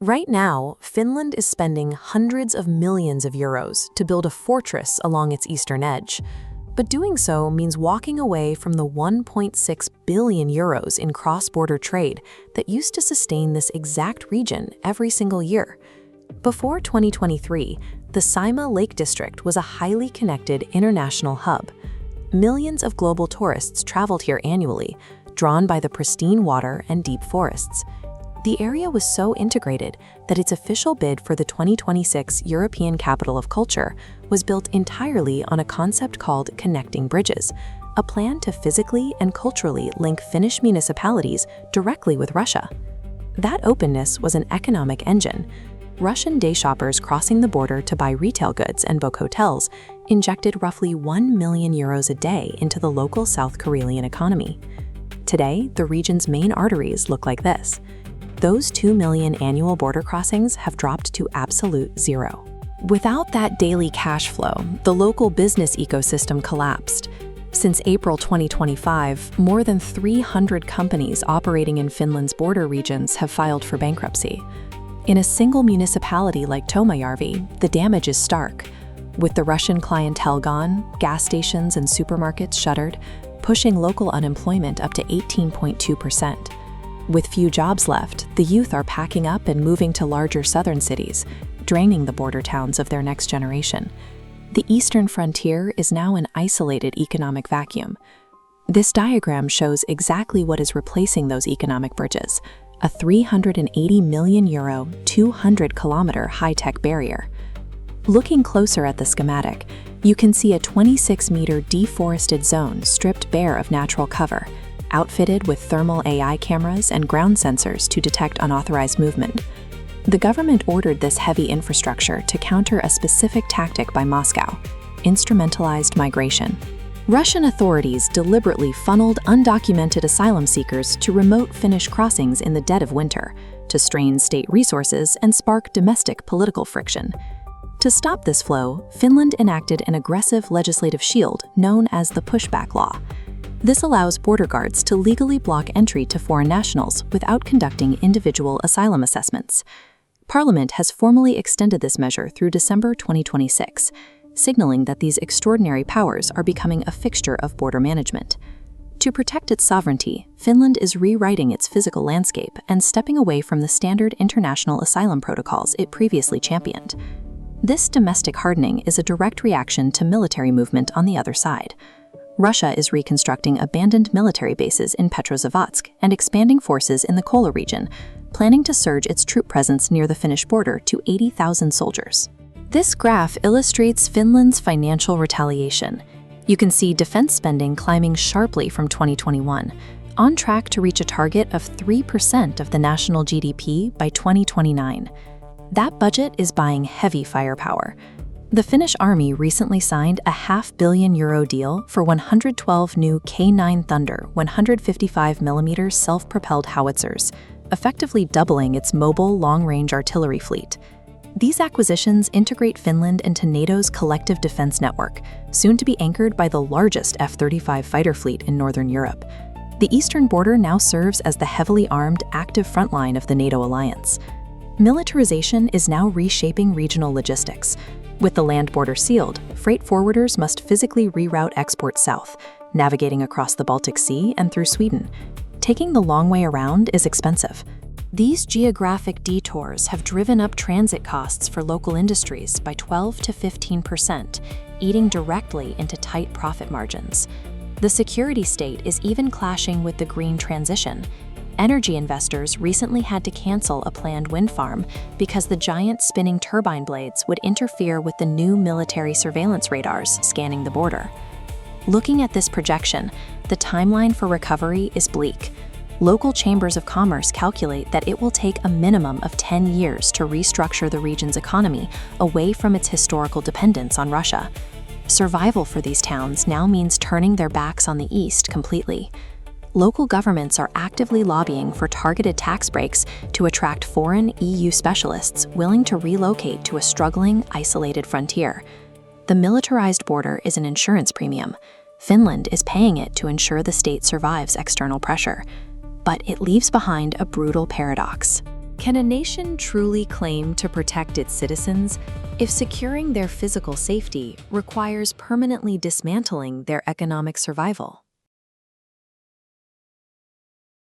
Right now, Finland is spending hundreds of millions of euros to build a fortress along its eastern edge. But doing so means walking away from the 1.6 billion euros in cross-border trade that used to sustain this exact region every single year. Before 2023, the Saimaa Lake District was a highly connected international hub. Millions of global tourists traveled here annually, drawn by the pristine water and deep forests. The area was so integrated that its official bid for the 2026 European Capital of Culture was built entirely on a concept called Connecting Bridges, a plan to physically and culturally link Finnish municipalities directly with Russia. That openness was an economic engine. Russian day shoppers crossing the border to buy retail goods and book hotels injected roughly 1 million euros a day into the local South Karelian economy. Today, the region's main arteries look like this. Those 2 million annual border crossings have dropped to absolute zero. Without that daily cash flow, the local business ecosystem collapsed. Since April 2025, more than 300 companies operating in Finland's border regions have filed for bankruptcy. In a single municipality like Tomajärvi, the damage is stark. With the Russian clientele gone, gas stations and supermarkets shuttered, pushing local unemployment up to 18.2%. With few jobs left, the youth are packing up and moving to larger southern cities, draining the border towns of their next generation. The eastern frontier is now an isolated economic vacuum. This diagram shows exactly what is replacing those economic bridges, a 380 million euro, 200-kilometer high-tech barrier. Looking closer at the schematic, you can see a 26-meter deforested zone stripped bare of natural cover, outfitted with thermal AI cameras and ground sensors to detect unauthorized movement. The government ordered this heavy infrastructure to counter a specific tactic by Moscow: instrumentalized migration. Russian authorities deliberately funneled undocumented asylum seekers to remote Finnish crossings in the dead of winter, to strain state resources and spark domestic political friction. To stop this flow, Finland enacted an aggressive legislative shield known as the pushback law. This allows border guards to legally block entry to foreign nationals without conducting individual asylum assessments. Parliament has formally extended this measure through December 2026, signaling that these extraordinary powers are becoming a fixture of border management. To protect its sovereignty, Finland is rewriting its physical landscape and stepping away from the standard international asylum protocols it previously championed. This domestic hardening is a direct reaction to military movement on the other side. Russia is reconstructing abandoned military bases in Petrozavodsk and expanding forces in the Kola region, planning to surge its troop presence near the Finnish border to 80,000 soldiers. This graph illustrates Finland's financial retaliation. You can see defense spending climbing sharply from 2021, on track to reach a target of 3% of the national GDP by 2029. That budget is buying heavy firepower. The Finnish army recently signed a €500 million deal for 112 new K9 Thunder 155mm self-propelled howitzers, effectively doubling its mobile long-range artillery fleet. These acquisitions integrate Finland into NATO's collective defense network, soon to be anchored by the largest F-35 fighter fleet in Northern Europe. The eastern border now serves as the heavily armed active front line of the NATO alliance. Militarization is now reshaping regional logistics. With the land border sealed, freight forwarders must physically reroute exports south, navigating across the Baltic Sea and through Sweden. Taking the long way around is expensive. These geographic detours have driven up transit costs for local industries by 12 to 15%, eating directly into tight profit margins. The security state is even clashing with the green transition. Energy investors recently had to cancel a planned wind farm because the giant spinning turbine blades would interfere with the new military surveillance radars scanning the border. Looking at this projection, the timeline for recovery is bleak. Local chambers of commerce calculate that it will take a minimum of 10 years to restructure the region's economy away from its historical dependence on Russia. Survival for these towns now means turning their backs on the East completely. Local governments are actively lobbying for targeted tax breaks to attract foreign EU specialists willing to relocate to a struggling, isolated frontier. The militarized border is an insurance premium. Finland is paying it to ensure the state survives external pressure. But it leaves behind a brutal paradox. Can a nation truly claim to protect its citizens if securing their physical safety requires permanently dismantling their economic survival?